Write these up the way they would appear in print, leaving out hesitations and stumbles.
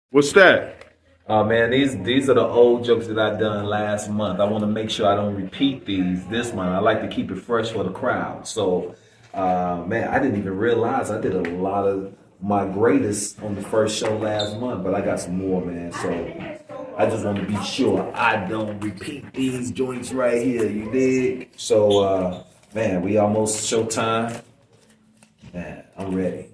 What's that? Oh man, these are the old jokes that I done last month. I want to make sure I don't repeat these this month. I like to keep it fresh for the crowd. So, man, I didn't even realize I did a lot of my greatest on the first show last month, but I got some more, man. So I just want to be sure I don't repeat these joints right here. You dig? So, man, we almost showtime. Man, I'm ready.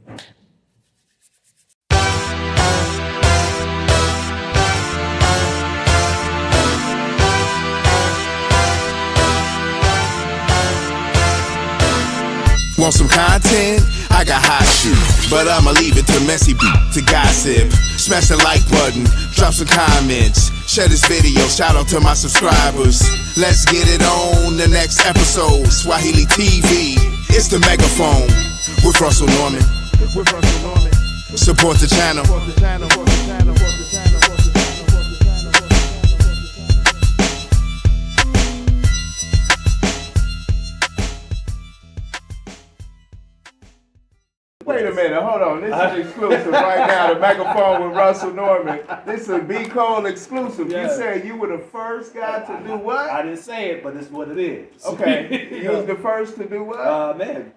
Want some content? I got hot shit, but I'ma leave it to messy to gossip. Smash the like button, drop some comments, share this video, shout out to my subscribers. Let's get it on the next episode, Swahili TV. It's the Megaphone with Russell Norman. Support the channel. Wait a minute, hold on. This is exclusive right now. The Megaphone with Russell Norman. This is a B. Cole exclusive. Yeah. You said you were the first guy to do what? I didn't say it, but it's what it is. Okay, you was the first to do what? Man,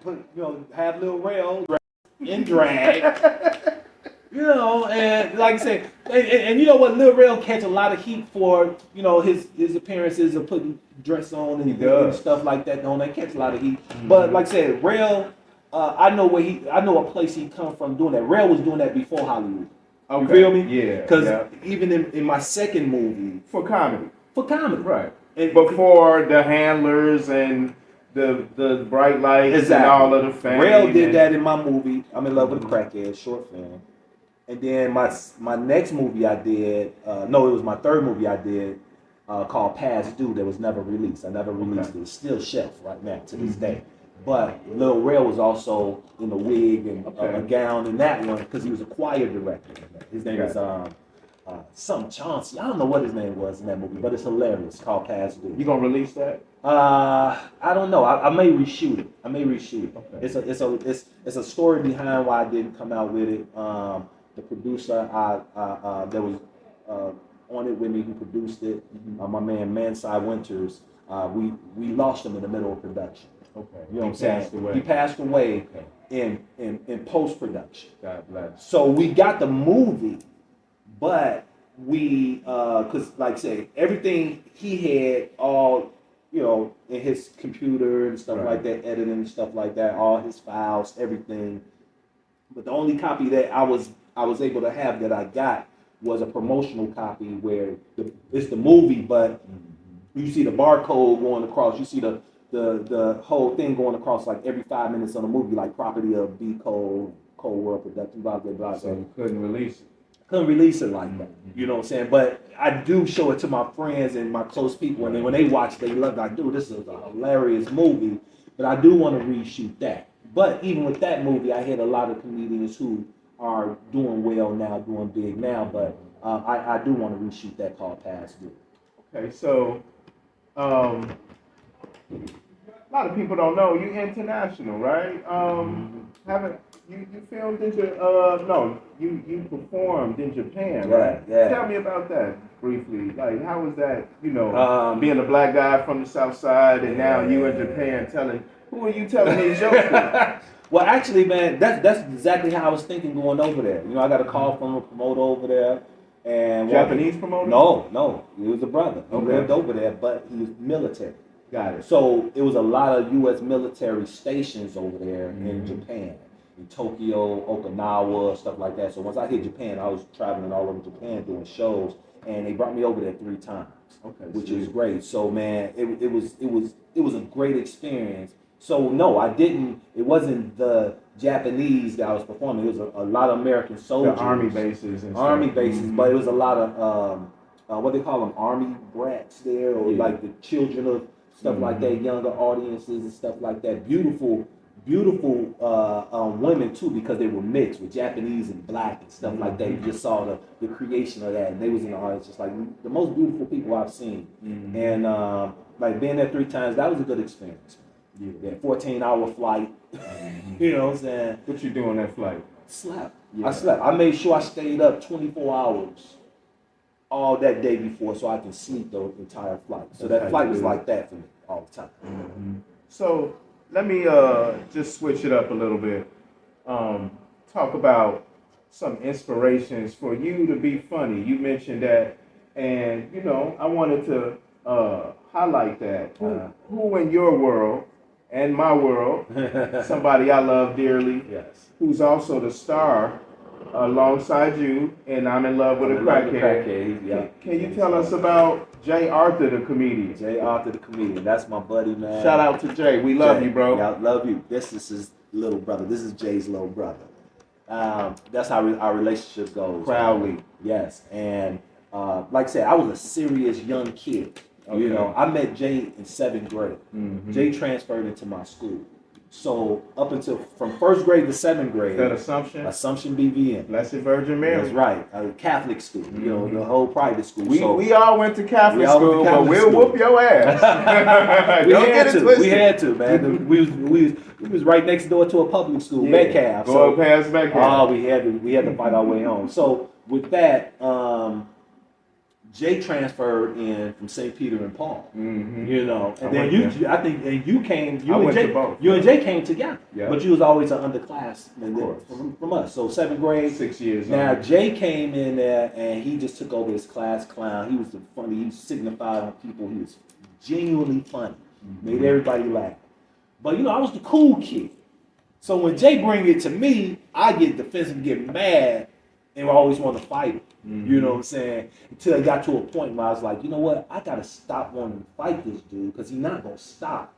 have Lil Real in drag. And like I said, and you know what, Lil Real catch a lot of heat for, his appearances of putting dress on and stuff like that. They catch a lot of heat. Mm-hmm. But like I said, Real, I know a place he come from doing that. Real was doing that before Hollywood. Okay. You feel me? Yeah. Because even in my second movie, For comedy. right? And Before the handlers and the bright lights exactly. and all of the fame. Rail did that in my movie. I'm in love with a crackhead, short film. And then my next movie I did, it was my third movie I did, called Past Due, that was never released. I never released it. It's still shelf right now to this day. But Lil Real was also in a wig and a gown in that one because he was a choir director. His name is some Chauncey. I don't know what his name was in that movie, but it's hilarious. Called Past Due. You gonna release that? I don't know. I may reshoot it. Okay. It's a story behind why I didn't come out with it. The producer that was on it with me, who produced it, my man Mansai Winters. We lost him in the middle of production. Okay. You know what I'm saying? He passed away in post production. God bless. So we got the movie, but we because like I say, everything he had all in his computer and stuff like that, editing and stuff like that, all his files, everything. But the only copy that I was able to have that I got was a promotional copy where it's the movie, but you see the barcode going across. You see the whole thing going across like every 5 minutes on the movie, like property of B. Cole World Production, blah, blah, blah. So you couldn't release it? Couldn't release it like that. You know what I'm saying? But I do show it to my friends and my close people, and then when they watch it, they love it. Like, dude, this is a hilarious movie. But I do want to reshoot that. But even with that movie, I had a lot of comedians who are doing well now, doing big now. But I do want to reshoot that called Past Due. Okay, so a lot of people don't know you international, right? Haven't you filmed in you performed in Japan, right? Yeah. Tell me about that briefly. Like, how was that? Being a black guy from the South Side, and now you in Japan who are you telling these jokes to? Well, actually, man, that's exactly how I was thinking going over there. I got a call from a promoter over there. And Japanese promoter? No, he was a brother. He lived over there, but he was military. Got it. So it was a lot of U.S. military stations over there in Japan, in Tokyo, Okinawa, stuff like that. So once I hit Japan, I was traveling all over Japan doing shows, and they brought me over there 3 times, which is great. So man, it was a great experience. So no, I didn't. It wasn't the Japanese that I was performing. It was a lot of American soldiers, the army bases, and but it was a lot of what they call them, army brats there, or like the children of stuff like that, younger audiences and stuff like that. Beautiful women too, because they were mixed with Japanese and black and stuff like that. You just saw the creation of that, and they was in the audience just like the most beautiful people I've seen. And like being there 3 times, that was a good experience. Yeah, 14-hour flight. You know what I'm saying? What you do on that flight? slept. Yeah. I slept. I made sure I stayed up 24 hours all that day before so I can sleep the entire flight. So That's that flight how you was do it. like that for me all the time. So let me just switch it up a little bit. Talk about some inspirations for you to be funny. You mentioned that, and I wanted to highlight that. Who in your world and my world, somebody I love dearly, Yes. who's also the star alongside you, and I'm in love with a crackhead. Yeah. Can you tell us about Jay Arthur, the comedian? Jay Arthur, the comedian. That's my buddy, man. Shout out to Jay. We love Jay, you, bro. Yeah, I love you. This is his little brother. This is Jay's little brother. That's how our relationship goes. Proudly. Yes. And like I said, I was a serious young kid. Okay. I met Jay in 7th grade. Jay transferred into my school. So up until from 1st grade to 7th grade, That Assumption? Assumption BVN. Blessed Virgin Mary. That's right. A Catholic school. The whole private school. We all went to Catholic school, but we'll school. whoop your ass. we Don't had get it to. twisted. We had to, man. we was right next door to a public school, Metcalf. Go past Metcalf. We had to fight our way home. So with that, Jay transferred in from St. Peter and Paul. And then you came. You and Jay came together. Yeah. But you was always an underclassman from us. So 7th grade. 6 years. Now Jay came in there and he just took over his class clown. He was the funny. He signified on people. He was genuinely funny. Made everybody laugh. But I was the cool kid. So when Jay bring it to me, I get defensive, get mad, and I always want to fight him. You know what I'm saying? Until it got to a point where I was like, you know what? I gotta stop wanting to fight this dude because he's not gonna stop.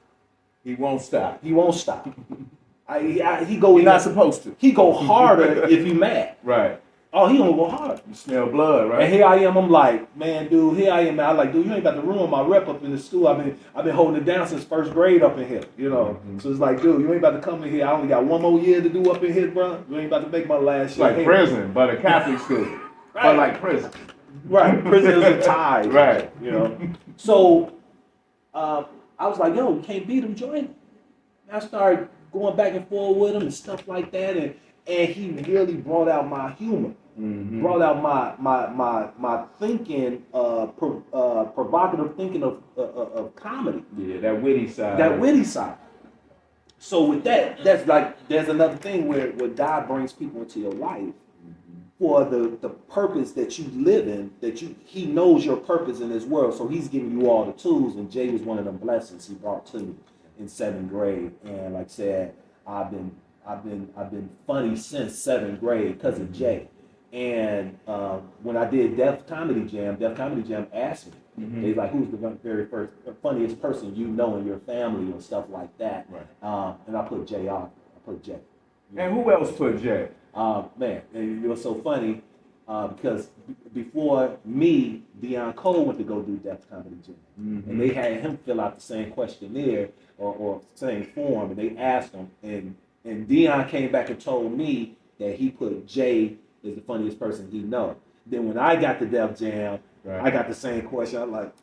He won't stop. He won't stop. He He's not supposed to. He go harder if you mad. Right. Oh, he gonna go hard. You smell blood, right? And here I am. I'm like, man, dude. Here I am. Man. I'm like, dude, you ain't about to ruin my rep up in the school. I've been holding it down since 1st grade up in here. So it's like, dude, you ain't about to come in here. I only got 1 more year to do up in here, bro. You ain't about to make my last year. Like prison, but a Catholic school. Right. But like prison. Right. Prisoners and ties. Right. So I was like, yo, you can't beat him, join him. And I started going back and forth with him and stuff like that, and he really brought out my humor, brought out my thinking, provocative thinking of comedy. Yeah, that witty side. That witty side. So with that, there's another thing where God brings people into your life for the purpose that you live in, he knows your purpose in this world, so he's giving you all the tools. And Jay was one of them blessings he brought to me in 7th grade. And like I said, I've been funny since 7th grade because of Jay. And when I did Def Comedy Jam asked me, they was like, who's the very first funniest person you know in your family or stuff like that. Right. And I put Jay on. I put Jay. And who else put Jay? Man, and it was so funny because before me, Deion Cole went to go do Def Comedy Jam. And they had him fill out the same questionnaire or same form, and they asked him, and Deion came back and told me that he put Jay as the funniest person he know. Then when I got to Def Jam, right, I got the same question. I'm like,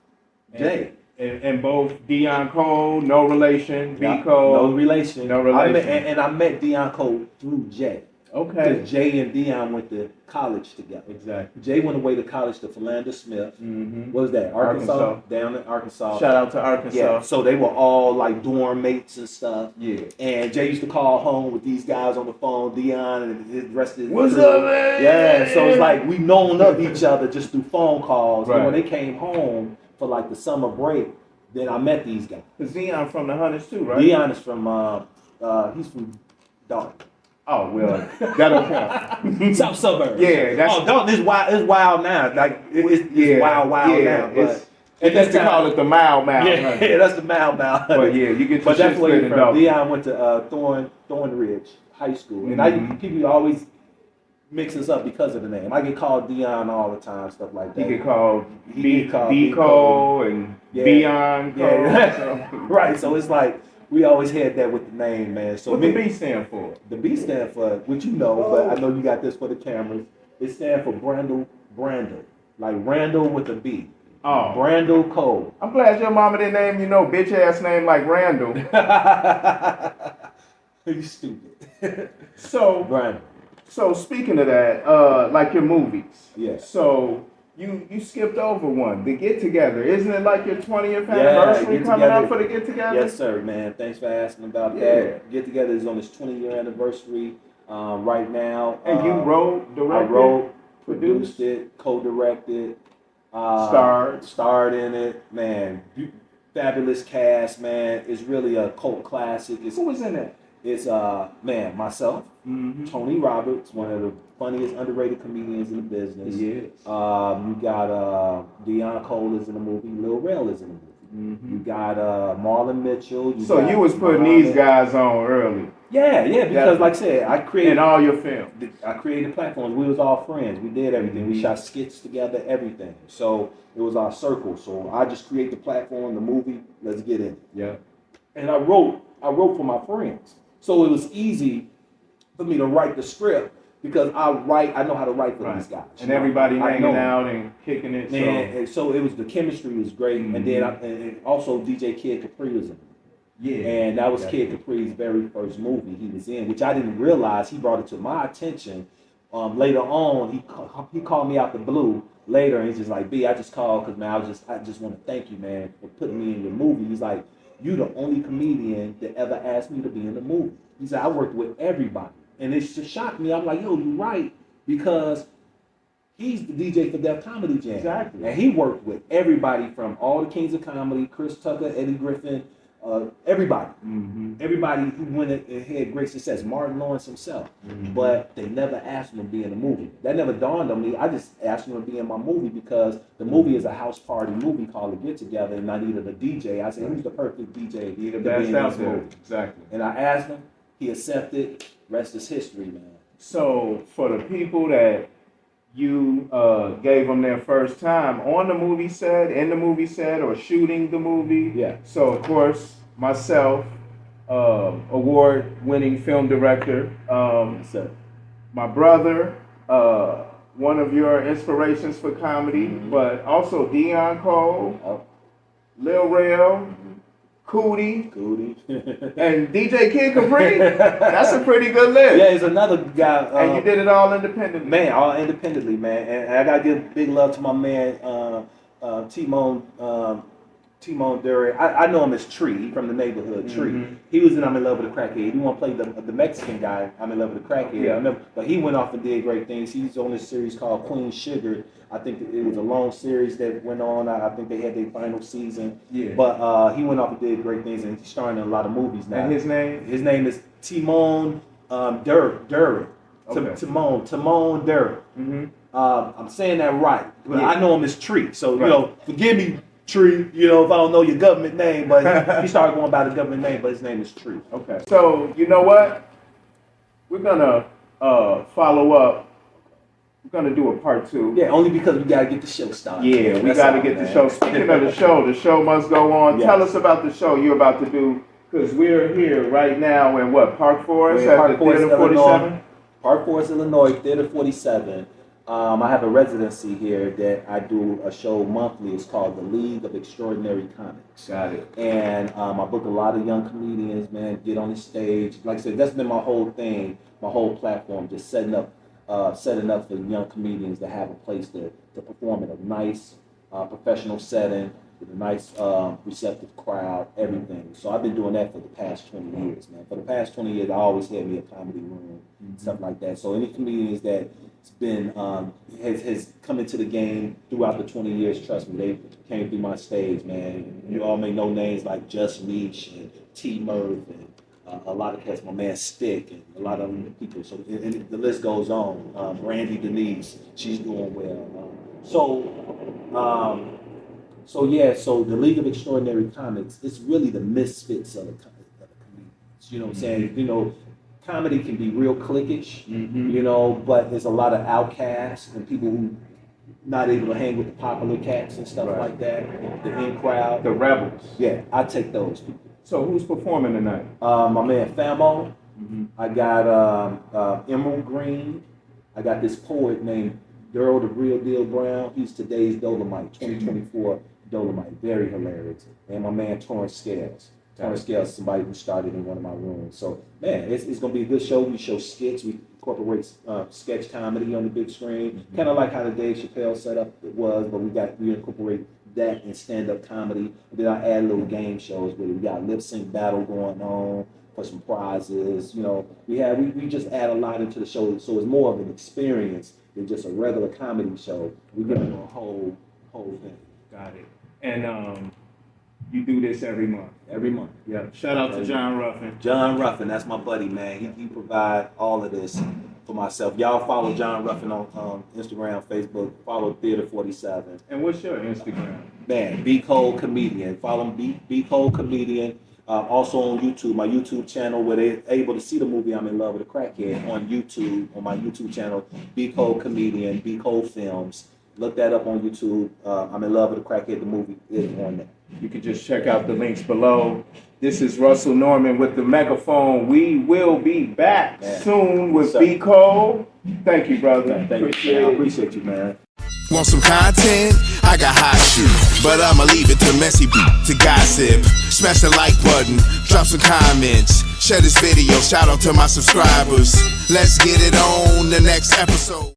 Jay. And both Deion Cole, no relation, B. Yeah, Cole. No relation. No relation. I met Deion Cole through Jay. Okay. Because Jay and Deion went to college together. Exactly. Jay went away to college to Philander Smith. What was that? Arkansas? Down in Arkansas. Shout out to Arkansas. Yeah. So they were all like dorm mates and stuff. Yeah. And Jay used to call home with these guys on the phone, Deion and the rest of his What's crew. up, man? Yeah. So it's like we known of each other just through phone calls. Right. And when they came home for like the summer break, then I met these guys. Because Deion from the Hunters too, right? Deion is from he's from Dalton. Oh well, that'll count. South suburbs. Yeah, that's Dalton is wild. It's wild now. Like it's wild now. But and that's to call it the mild. Yeah, that's the mild. But yeah, you get your but shit that's where split you're in from. Dalton. Deion went to Thornridge High School, and people always mix us up because of the name. I get called Deion all the time, stuff like that. He get called B Cole and Deion Cole. Yeah. Right. So it's like we always had that with the name, man. So what the B stand for? The B stand for, which you know, but I know you got this for the cameras. It stands for Brandel, like Randall with a B. Oh, Brandel Cole. I'm glad your mama didn't name you no bitch ass name like Randall. You stupid. So, Brandel. So speaking of that, like your movies. Yeah. So you skipped over one, the get together. Isn't it like your 20th Yeah, anniversary Get coming Together. up for the get together? Yes, sir, man. Thanks for asking about Yeah. that. Get Together is on its 20-year anniversary right now. And you wrote, I directed, wrote, produced? produced it, co-directed, starred in it. Man, fabulous cast, man. It's really a cult classic. Who was in it? It's man, myself, Tony Roberts, one of the funniest underrated comedians in the business. Yes. You got Deion Cole is in the movie. Lil Real is in the movie. You got Marlon Mitchell. So you was putting these guys on early. Yeah, because like I said, I created in all your films. I created platforms. We was all friends. We did everything. We shot skits together, everything. So it was our circle. So I just create the platform, the movie. Let's get in. Yeah. And I wrote for my friends. So it was easy for me to write the script because I know how to write for these guys. And everybody hanging out and kicking it. Man, and so it was, the chemistry was great. And then and also DJ Kid Capri was in it. Yeah. And that was Kid Capri's very first movie he was in, which I didn't realize. He brought it to my attention. Later on, he called me out the blue later, and he's just like, B, I just called because, man, I just want to thank you, man, for putting me in your movie. He's like, you the only comedian that ever asked me to be in the movie. He said, I worked with everybody. And it just shocked me. I'm like, yo, you're right, because he's the DJ for Def Comedy Jam. Exactly. And he worked with everybody from all the Kings of Comedy, Chris Tucker, Eddie Griffin, everybody. Everybody who went and had great success. Martin Lawrence himself. But they never asked him to be in the movie. That never dawned on me. I just asked him to be in my movie because the movie is a house party movie called The Get Together, and I needed a DJ. I said, who's the perfect DJ to be in this movie? Exactly. And I asked him. He accepted. Rest is history, man. So for the people that you gave them their first time on the movie set, in the movie set, or shooting the movie. Yeah. So of course, myself, award-winning film director, my brother, one of your inspirations for comedy, but also Deion Cole, Lil Real, Cootie, and DJ Kid Capri. That's a pretty good list. Yeah, it's another guy. And you did it all independently. Man, all independently, man. And I gotta give big love to my man, Timon Dury. I know him as Tree. He from the neighborhood, Tree. He was in I'm in Love with a Crackhead. He want to play the Mexican guy, I'm in Love with a Crackhead. Yeah. I remember, but he went off and did great things. He's on this series called Queen Sugar. I think it was a long series that went on. I think they had their final season. Yeah. But he went off and did great things, and he's starring in a lot of movies now. And his name? His name is Timon Dury. Okay. Timon Dury. I'm saying that right, but I know him as Tree. So you know, forgive me, Tree. You know, if I don't know your government name, but he started going by the government name, but his name is Tree. Okay. So you know what? We're gonna follow up. We're gonna do a part 2. Yeah, only because we gotta get the show started. Yeah, we gotta get the show. Speaking of the show must go on. Yes. Tell us about the show you're about to do, because we're here right now in what, Park Forest at the Theater 47? Park Forest, Illinois, Theater 47. I have a residency here that I do a show monthly. It's called The League of Extraordinary Comics. Got it. And I book a lot of young comedians, man, get on the stage. Like I said, that's been my whole thing, my whole platform, just setting up for young comedians to have a place to perform in a nice, professional setting, with a nice, receptive crowd, everything. So I've been doing that for the past 20 years, man. For the past 20 years, I always had me a comedy room, stuff like that. So any comedians that's been, has come into the game throughout the 20 years, trust me, they came through my stage, man. You all may know names like Just Leash and T. Murph and a lot of cats, my man Stick, and a lot of other people. So and the list goes on. Randy Denise, she's doing well. So the League of Extraordinary Comics, it's really the misfits of the comedians. You know what I'm saying? You know, comedy can be real cliquish, you know, but there's a lot of outcasts and people who not able to hang with the popular cats and stuff like that. The in crowd, The rebels. yeah, I take those people. So who's performing tonight? My man Famo. I got Emerald Green. I got this poet named Daryl the Real Deal Brown. He's today's Dolomite, 2024 Dolomite. Very hilarious. And my man Torrance Scales. Torrance Scales is somebody who started in one of my rooms. So, man, it's going to be a good show. We show skits. We incorporate sketch comedy on the big screen, kind of like how the Dave Chappelle setup was, but we incorporate that in stand-up comedy. And then I add little game shows where we got lip sync battle going on for some prizes. You know, we just add a lot into the show, so it's more of an experience than just a regular comedy show. We give them a whole thing. Got it. And you do this every month. Every month. Yeah. Shout out to John Ruffin. John Ruffin, that's my buddy, man. He provide all of this for myself. Y'all follow John Ruffin on Instagram, Facebook. Follow Theater 47. And what's your Instagram? Man, B Cole Comedian. Follow him, B Cole Comedian. Also on YouTube, my YouTube channel, where they're able to see the movie I'm in Love with a Crackhead on YouTube, on my YouTube channel, B Cole Comedian, B Cole Films. Look that up on YouTube. I'm in Love with a Crackhead. The movie is on there. You can just check out the links below. This is Russell Norman with the Megaphone. We will be back soon with B Cole. Thank you, brother. Thank you. I appreciate you, man. Want some content? I got hot shit, but I'ma leave it to messy to gossip. Smash the like button, drop some comments, share this video, shout out to my subscribers. Let's get it on the next episode.